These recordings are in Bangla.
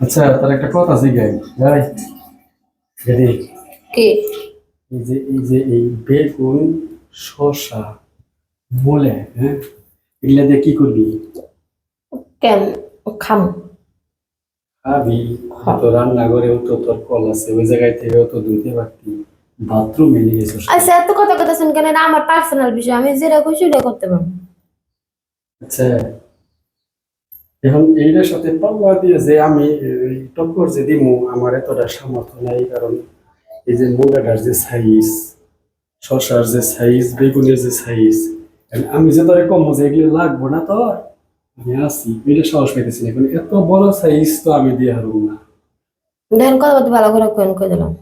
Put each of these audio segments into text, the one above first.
আচ্ছা, তার একটা কথা জিগাই ভাই। যদি কি এই বেগুন, শসা, মূলা, হ্যাঁ, এগুলা দিয়ে কি করবি? কেন খাম? খাবি? তো রান্নাঘরেও তো তোর কল আছে, ওই জায়গায় থেকেও তো ধুইতে পারতি, বাথরুমে নিয়ে গেছিস। আচ্ছা, এত কথা কথাছেন কেন? এটা আমার পার্সোনাল বিষয়, আমি যেটা খুশি সেটা করতে পারবো। আচ্ছা, এখন এইটার সাথে পাল্লা দিয়ে যে আমি এই টক্কর যে দিমু, আমার এতটা সামর্থ্য নাই। কারণ এই যে মূলাটার যে সাইজ, শসার যে সাইজ, বেগুনের যে সাইজ, আমি যে তোরে কম যে এগুলো লাগবো না তোর, আমি আছি, এটা সাহস পাইতেছি না। এখন এত বড় সাইজ তো আমি দিয়ে হারবো না। দেখেন কথা বলতে ভালো করে কোয়েন করে দিলাম।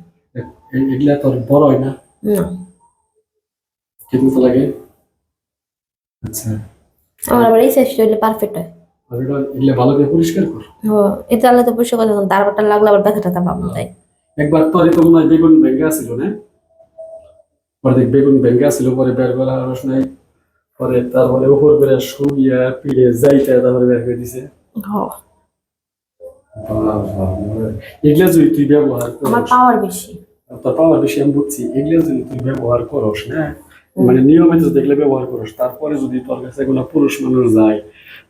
এগুলা তোর বড় হয় না, না, কিন্তু তো লাগে। আচ্ছা, আমার আবার এই সাইজটা হইলে পারফেক্ট হয়। আর এগুলা ভালো করে পরিষ্কার কর। ও, এটা আলাদা তো পরিষ্কার কথা, তারপরটা লাগলে আবার ব্যথা ট্যাথা পাবো তাই। একবার তোর তো মনে হয় বেগুন ভেঙ্গে আসছিল না, পরে দেখ বেগুন ভেঙ্গে আসছিল, পরে বের করা রস নাই, পরে তারপরে উপর করে শুইয়া পিড়ে যাইতে তারপরে বের করে দিছে। এগুলা যদি তুই ব্যবহার আমার করস, পাওয়ার বেশি। তোর পাওয়ার বেশি আমি বুঝছি, এগুলা যদি তুই ব্যবহার করস না, মানে নিয়মিত যদি এগুলো ব্যবহার করস, তারপরে যদি তোর কাছে কোনো পুরুষ মানুষ যায়,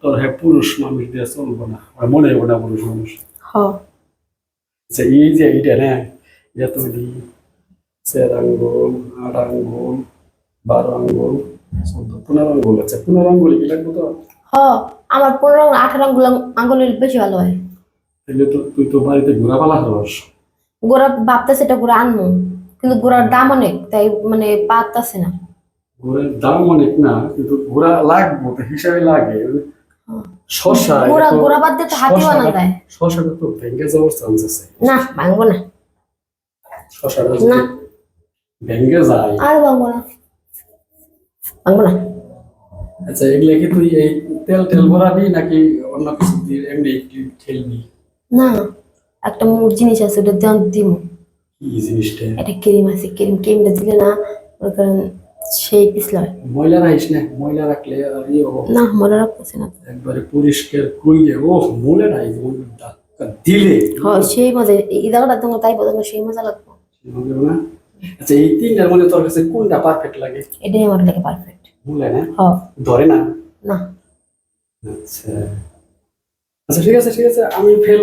তোর হ্যাঁ পুরুষ মানুষ দিয়ে চলবো না, আর মনে হবো না পুরুষ মানুষ। আচ্ছা, এই যে এইটা না, এটা তুমি 4 আঙ্গুল, 8 আঙ্গুল, 12 আঙ্গুল, 14, 15 আঙ্গুল। আচ্ছা, 15 আঙ্গুল কি লাগবে তো? আমার 15-18 আঙ্গুলের বেশি ভালো হয়। তাহলে তো তুই তো বাড়িতে ঘোরা পালা করস। গোড়া ভাবতেছে এটা গোড়া আনবো, কিন্তু গোড়ার দাম অনেক, তাই মানে পারতাছে না। ঘোড়ার দাম অনেক না, কিন্তু ঘোড়া লাগবে তো, হিসাবে লাগে। শসা, গোড়া গোড়া বাদ দিয়ে তো হাতি বানানো যায়। শসাটা তো ভেঙে যাওয়ার চান্স আছে। না, ভাঙবো না। শসাটা না, যদি ভেঙে যায়। আর ভাঙবো না, ভাঙবো না। আচ্ছা, এগুলা কি তুই এই তেল তেল ভরাবি নাকি অন্য কিছু দিয়ে এমনি ঠেলবি? না, একটা মোর জিনিস আছে, ওটা দিয়ে দিব। কি জিনিসটা? একটা ক্রিম আছে, ক্রিমটা দিলে না ওর কারণ সেই পিছলা হয়। ময়লা রাখিস না, ময়লা রাখলে আর ইয়ে হবো। না, মনে রাখতেছে না। একবারে পরিষ্কার করিয়ে, ও ময়লা নাই দিলে সেই মজা, এই দাওটা তোমার তাই বলতো, সেই মজা লাগবে না। আচ্ছা, এই তিনটার মধ্যে তোর কাছে কোনটা পারফেক্ট লাগে? এটাই আমার লাগে পারফেক্ট। মূলা না? ধরে না? না। আচ্ছা, আচ্ছা, ঠিক আছে, ঠিক আছে, আমি ফেল।